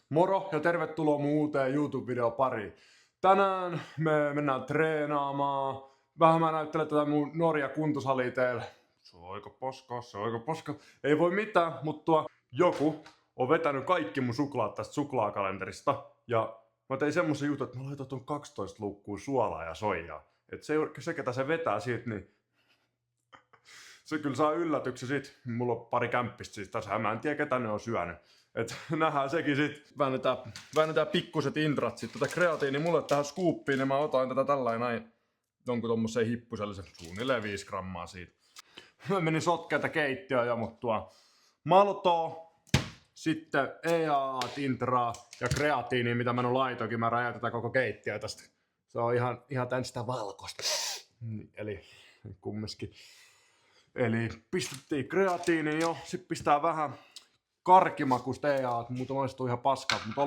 Moro ja tervetuloa mun uuteen YouTube-videon pariin. Tänään me mennään treenaamaan. Vähän mä näyttelen tätä mun Norja kuntosalia teille. Se on aika paska. Ei voi mitään, mutta joku on vetänyt kaikki mun suklaat tästä suklaakalenterista. Ja mä tein semmosen jutun, että mä laitan ton 12 luukkua suolaa ja soijaa. Et se ketä se vetää siitä, niin se kyllä saa yllätyksen sit. Mulla on pari kämppistä siis tässä. Mä en tiedä ketä ne on syönyt. Et nähdään sekin sit. Väännetään pikkuset intrat sit. Tätä kreatiini mulle tähän scooppiin, niin mä otan tätä tällainen näin. Jonkun tommoseen hippusellisen suunnilleen 5 grammaa siitä. Mä menin sotkeeta keittiöön ja muttua maltoa. Sitten EAA-intraa ja kreatiiniä, mitä mä laitoinkin. Mä räjäytän koko keittiöä tästä. Se on ihan tän sitä valkoista. Eli kumminkin. Eli pistettiin kreatiiniin jo, sit pistää vähän karkimakusta EAA, mutta maistuu ihan paskaa, mutta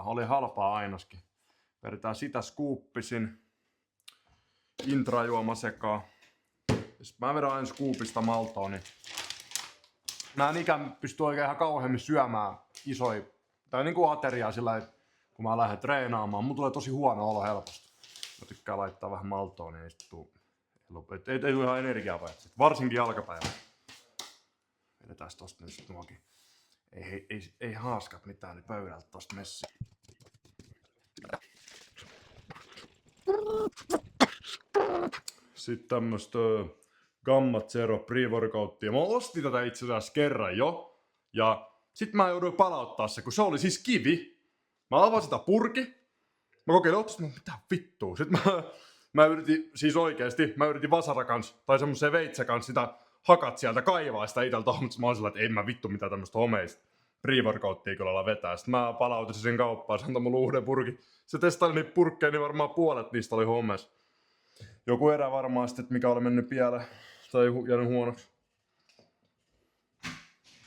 oli halpaa ainakin. Vedetään sitä scooppisin, intrajuoma sekaan. Jos mä vedän aina scoopista maltoa, niin mä en ikään pysty oikein ihan kauheammin syömään isoja, tai niinku ateriaa sillä, kun mä lähden treenaamaan. Mun tulee tosi huono olo helposti. Mä tykkään laittaa vähän maltoa, niin ei sit tuu. Ei tule ihan energiaa vai. Varsinkin jalkapäivänä. Vedetään tosta nyt nuokin. Ei haaskat mitään, niin pöydältä tosta messiin. Sitten tämmöstä Gamma Zero pre-workouttia. Mä ostin tätä itse asiassa kerran jo. Ja sit mä jouduin palauttaa se, kun se oli siis kivi. Mä avasin sitä purki. Mä kokeilin ottaa, mitä vittua. Sitten mä yritin, siis oikeesti, vasara kans, tai semmosen veitsen kans sitä hakat sieltä kaivaa sitä iteltä, mutta mä oon sillä, että ei mä vittu mitään tämmöstä homeista pre-workouttia kyllä olla vetää. Sitten mä palautin sen kauppaan, se antoi mulle uuden purkin. Se testaili niitä purkkeja, niin varmaan puolet niistä oli homeessa. Joku erä varmaan sitten, että mikä oli mennyt pieleen tai jäänyt huonoksi.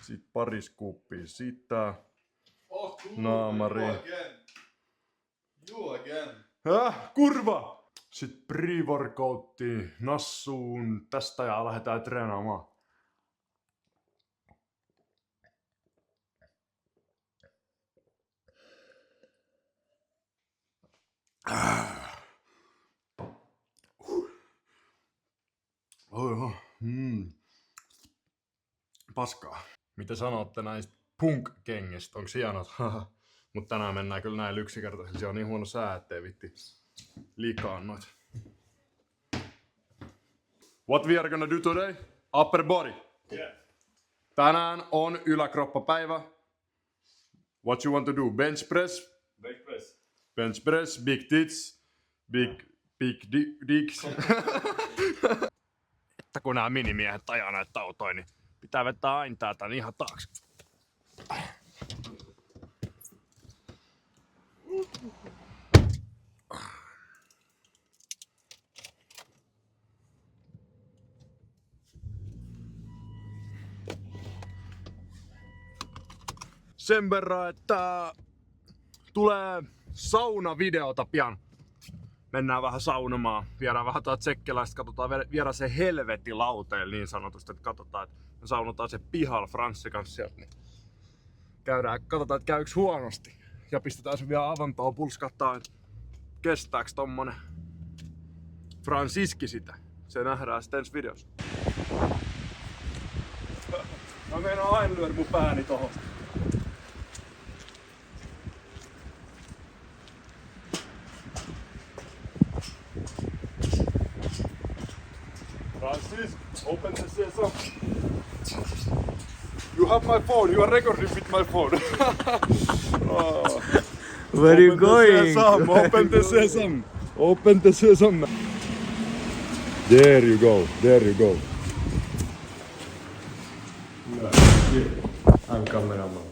Sitten pari skuppia sitä. Naamari. You again. Kurva! Sitten pre-workoutti nassuun tästä ja lähdetään treenaamaan. Paskaa. Mitä sanotte näistä punk-kengistä? Onks hienot? Mut tänään mennään kyllä näin yksinkertaisesti. Se on niin huono sää, ettei vitti liikaa noita. What we are gonna do today? Upper body. Yeah. Tänään on yläkroppapäivä. What you want to do? Bench press? Bench press. Bench press, big tits, big dicks. Että kun nämä minimiehet ajaa näitä autoja, niin pitää vetää aina täältä ihan taakse. Sen verran, että tulee saunavideota pian. Mennään vähän saunomaan, viedään vähän tsekkeläistä, katsotaan viedään se helvetilauteelle niin sanotusti, että katsotaan, että me saunotaan se pihalla Franssin kanssa sieltä, niin katsotaan, että käykö huonosti. Ja pistetään se vielä avantoon pulskattaa, että kestääkö tommonen Fransiski sitä. Se nähdään sitten ensi videossa. Mä meinaan aina lyödä mun pääni tohon. Francis, open the sesame. You have my phone, you are recording with my phone. Oh. Where are you going? Open the sesame. Open the sesame. There you go, there you go. I'm cameraman.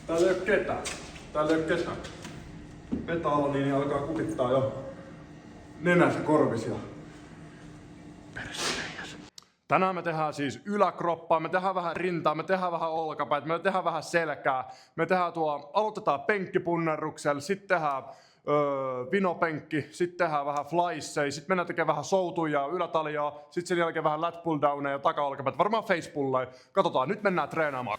Täällä ei oo ketään. Täällä ei oo ketään. Peta-Aloni niin alkaa kutittaa jo nenässä korvisia. Tänään me tehdään siis yläkroppaa, me tehdään vähän rintaa, me tehdään vähän olkapäitä, me tehdään vähän selkää. Me tehdään aloitetaan penkkipunnerruksella, sitten tehdään vinopenkki, sitten tehdään vähän flyseja, sitten mennään tekemään vähän soutujaa, ylätaljaa, sitten sen jälkeen vähän lat pull downeja ja taka-olkapäät, varmaan face pulleja. Katsotaan, nyt mennään treenaamaan.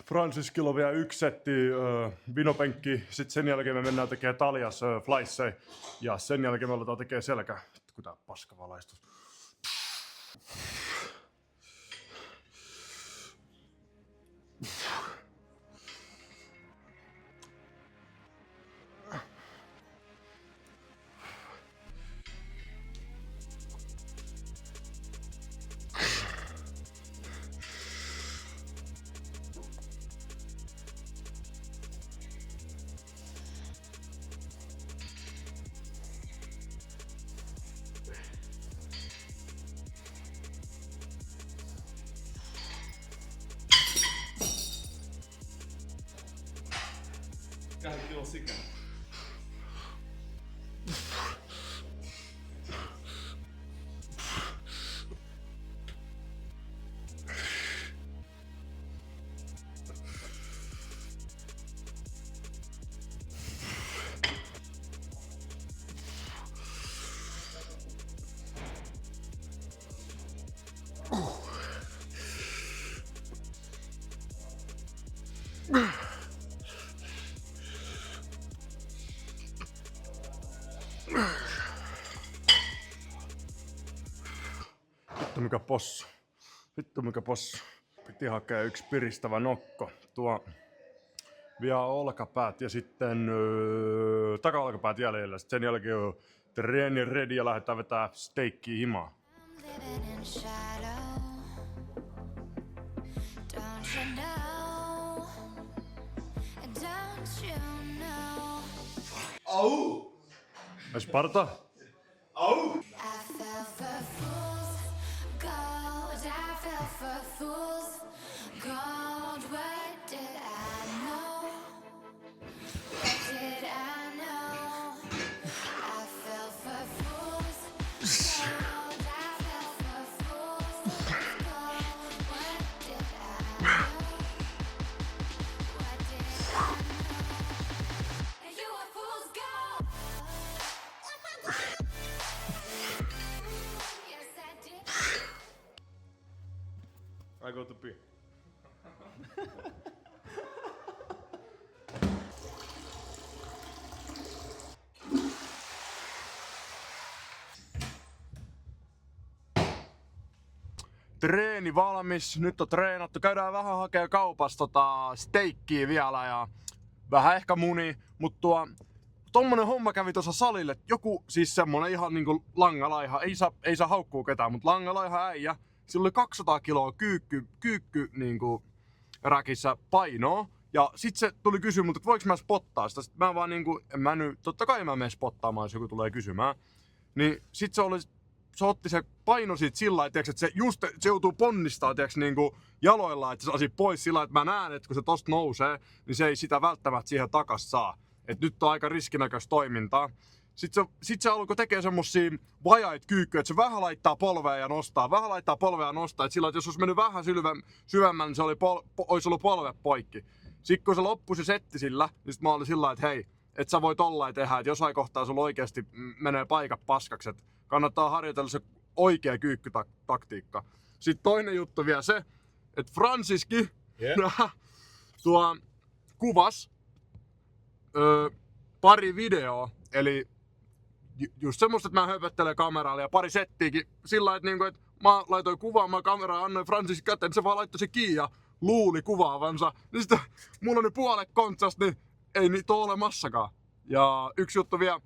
Franciskilla on vielä 1 setti vinopenkki, sitten sen jälkeen me mennään tekemään taljas flyseja ja sen jälkeen me aletaan tekemään selkä. Kun tää paska valaistus. Kahden kilon sikana. Vittu mikä possu. Vittu mikä possu. Piti hakea 1 piristävä nokko. Tuo vielä olkapäät ja sitten taka-olkapäät jäljellä. Sitten sen jälkeen treeni ready ja lähdetään vetää steikkiä himaa. Au! Sparta? Au! I go to pee. Treeni valmis, nyt on treenattu. Käydään vähän hakea kaupasta steikkiä vielä ja vähän ehkä muni, mutta tommonen homma kävi tuossa salille, että joku siis semmonen ihan niinku langalaiha, ei saa haukkua ketään, mutta langalaiha äijä, sillä oli 200 kiloa kyykky niinku räkissä painoa. Ja sit se tuli kysyä multa, että voiko mä spottaa sitä. Sitten mä vaan niinku, totta kai mä menen spottaamaan, jos joku tulee kysymään. Niin sit se otti se paino siitä sillä että se joutuu ponnistaa niinku jaloillaan, että se saisi pois sillä että mä näen, että kun se tosta nousee, niin se ei sitä välttämättä siihen takas saa. Et nyt on aika riskinäköistä toimintaa. Sitten se alkoi tekemään semmosia vajaita kyykkyjä, että se vähän laittaa polvea ja nostaa, että sillä että jos olisi mennyt vähän syvemmälle, niin se olisi ollut polve poikki. Sitten kun se loppui se setti sillä, niin sit mä olin sillä että hei, että sä voit tollain tehdä, että jossain kohtaa sulla oikeesti menee paikat paskaksi, että Kannattaa harjoitella se oikea kyykkytaktiikka. Sitten toinen juttu vielä se, että Franciski tuo kuvas pari videoa, eli just semmoista, että mä höpöttelen kameralla ja pari settiäkin sillä että, niinku, että mä laitoin kuvaamaan kameraa, annoin Francis käteen, se vaan laittoi se kiinni ja luuli kuvaavansa. Niin sitten mulla on nyt puolet kontsasta, niin ei niitä ole olemassakaan. Ja yksi juttu vielä,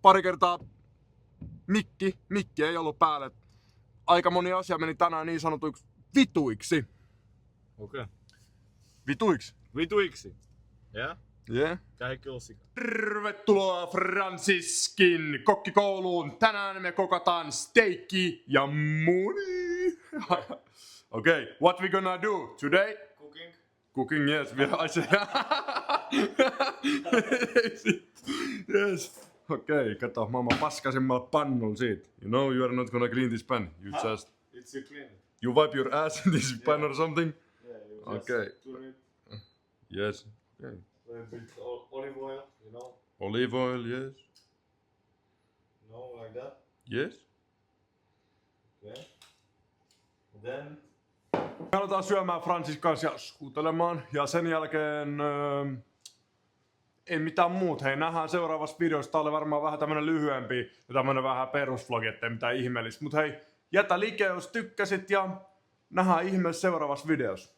pari kertaa mikki ei ollut päällä. Aika moni asia meni tänään niin sanotuiksi vituiksi. Okei. Vituiksi? Vituiksi. Yeah? Yeah. Kaikki on sika. Tervetuloa Franciskin kokkikouluun. Tänään me kokataan steikki ja muni. Okay, what we gonna do today? Cooking. Cooking, yes. I said. Yes. Okay, kato, mä paskasin pannulla siitä. You know you are not gonna clean this pan. You just... It's you clean it. You wipe your ass in this pan or something? Yeah, you just Okay. turn it. Yes. Okay. A bit olive oil, you know. Olive oil, yes. Like that. Yes. Okay. Then Me aletaan syömään Francis kanssa ja suutelemaan. Ja sen jälkeen... ei mitään muut. Hei, nähdään seuraavassa videossa. Tää oli varmaan vähän tämmönen lyhyempi ja tämmönen vähän perusvlogi, ettei mitään ihmeellistä. Mut hei, jätä like, jos tykkäsit ja nähdään ihmeessä seuraavassa videossa.